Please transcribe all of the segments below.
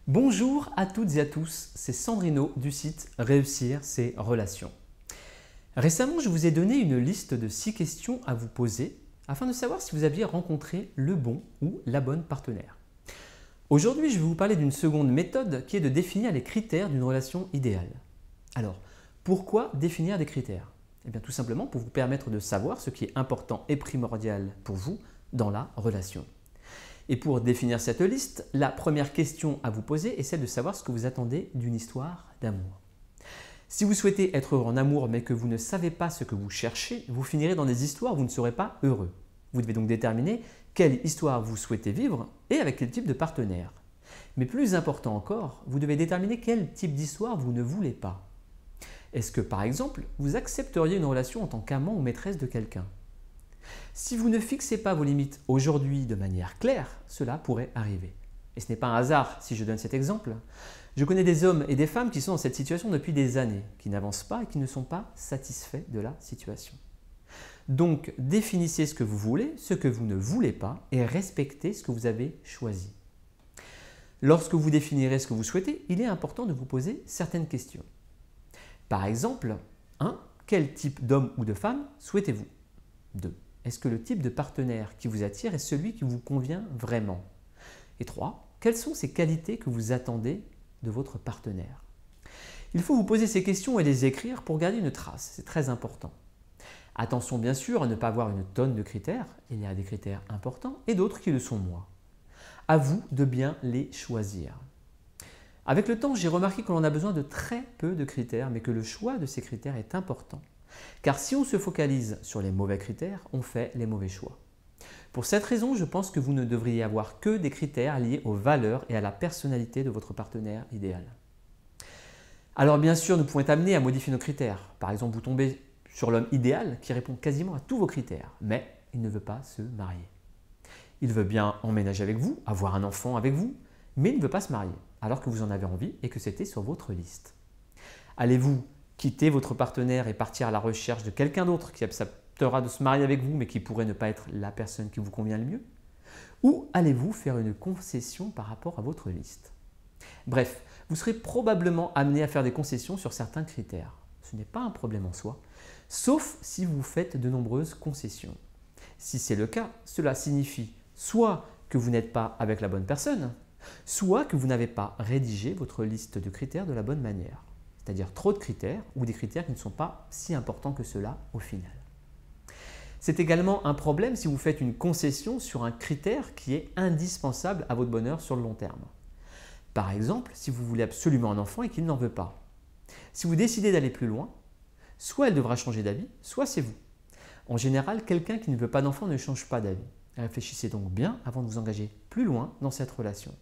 Bonjour à toutes et à tous, c'est Sandrino du site Réussir ses relations. Récemment, je vous ai donné une liste de 6 questions à vous poser afin de savoir si vous aviez rencontré le bon ou la bonne partenaire. Aujourd'hui, je vais vous parler d'une seconde méthode qui est de définir les critères d'une relation idéale. Alors, pourquoi définir des critères? Eh bien, tout simplement pour vous permettre de savoir ce qui est important et primordial pour vous dans la relation. Et pour définir cette liste, la première question à vous poser est celle de savoir ce que vous attendez d'une histoire d'amour. Si vous souhaitez être heureux en amour mais que vous ne savez pas ce que vous cherchez, vous finirez dans des histoires où vous ne serez pas heureux. Vous devez donc déterminer quelle histoire vous souhaitez vivre et avec quel type de partenaire. Mais plus important encore, vous devez déterminer quel type d'histoire vous ne voulez pas. Est-ce que par exemple, vous accepteriez une relation en tant qu'amant ou maîtresse de quelqu'un? Si vous ne fixez pas vos limites aujourd'hui de manière claire, cela pourrait arriver. Et ce n'est pas un hasard si je donne cet exemple. Je connais des hommes et des femmes qui sont dans cette situation depuis des années, qui n'avancent pas et qui ne sont pas satisfaits de la situation. Donc, définissez ce que vous voulez, ce que vous ne voulez pas et respectez ce que vous avez choisi. Lorsque vous définirez ce que vous souhaitez, il est important de vous poser certaines questions. Par exemple, 1. Quel type d'homme ou de femme souhaitez-vous? 2. Est-ce que le type de partenaire qui vous attire est celui qui vous convient vraiment? Et 3. Quelles sont ces qualités que vous attendez de votre partenaire? Il faut vous poser ces questions et les écrire pour garder une trace, c'est très important. Attention bien sûr à ne pas avoir une tonne de critères, il y a des critères importants et d'autres qui le sont moins. À vous de bien les choisir. Avec le temps, j'ai remarqué que l'on a besoin de très peu de critères, mais que le choix de ces critères est important. Car si on se focalise sur les mauvais critères, on fait les mauvais choix. Pour cette raison, je pense que vous ne devriez avoir que des critères liés aux valeurs et à la personnalité de votre partenaire idéal. Alors bien sûr, nous pouvons être amenés à modifier nos critères. Par exemple, vous tombez sur l'homme idéal qui répond quasiment à tous vos critères, mais il ne veut pas se marier. Il veut bien emménager avec vous, avoir un enfant avec vous, mais il ne veut pas se marier, alors que vous en avez envie et que c'était sur votre liste. Allez-vous quitter votre partenaire et partir à la recherche de quelqu'un d'autre qui acceptera de se marier avec vous mais qui pourrait ne pas être la personne qui vous convient le mieux? Ou allez-vous faire une concession par rapport à votre liste? Bref, vous serez probablement amené à faire des concessions sur certains critères. Ce n'est pas un problème en soi, sauf si vous faites de nombreuses concessions. Si c'est le cas, cela signifie soit que vous n'êtes pas avec la bonne personne, soit que vous n'avez pas rédigé votre liste de critères de la bonne manière. C'est-à-dire trop de critères ou des critères qui ne sont pas si importants que cela au final. C'est également un problème si vous faites une concession sur un critère qui est indispensable à votre bonheur sur le long terme. Par exemple, si vous voulez absolument un enfant et qu'il n'en veut pas. Si vous décidez d'aller plus loin, soit elle devra changer d'avis, soit c'est vous. En général, quelqu'un qui ne veut pas d'enfant ne change pas d'avis. Réfléchissez donc bien avant de vous engager plus loin dans cette relation.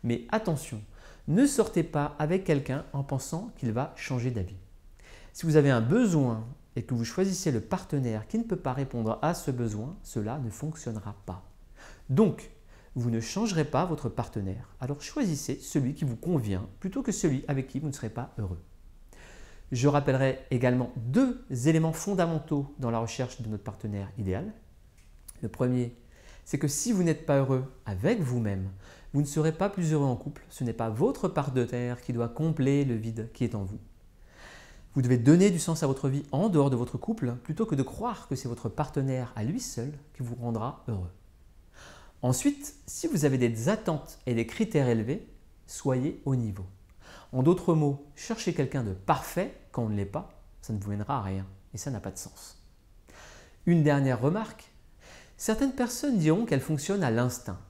Mais attention, ne sortez pas avec quelqu'un en pensant qu'il va changer d'avis. Si vous avez un besoin et que vous choisissez le partenaire qui ne peut pas répondre à ce besoin, cela ne fonctionnera pas. Donc, vous ne changerez pas votre partenaire, alors choisissez celui qui vous convient plutôt que celui avec qui vous ne serez pas heureux. Je rappellerai également 2 éléments fondamentaux dans la recherche de notre partenaire idéal. Le premier, c'est que si vous n'êtes pas heureux avec vous-même, vous ne serez pas plus heureux en couple. Ce n'est pas votre partenaire qui doit combler le vide qui est en vous. Vous devez donner du sens à votre vie en dehors de votre couple plutôt que de croire que c'est votre partenaire à lui seul qui vous rendra heureux. Ensuite, si vous avez des attentes et des critères élevés, soyez au niveau. En d'autres mots, cherchez quelqu'un de parfait quand on ne l'est pas, ça ne vous mènera à rien et ça n'a pas de sens. Une dernière remarque, certaines personnes diront qu'elles fonctionnent à l'instinct.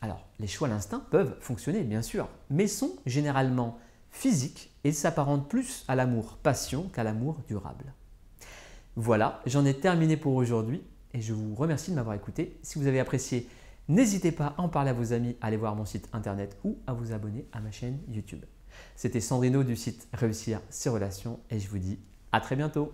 Alors, les choix à l'instinct peuvent fonctionner bien sûr, mais sont généralement physiques et s'apparentent plus à l'amour-passion qu'à l'amour durable. Voilà, j'en ai terminé pour aujourd'hui et je vous remercie de m'avoir écouté. Si vous avez apprécié, n'hésitez pas à en parler à vos amis, à aller voir mon site internet ou à vous abonner à ma chaîne YouTube. C'était Sandrino du site Réussir ses relations et je vous dis à très bientôt.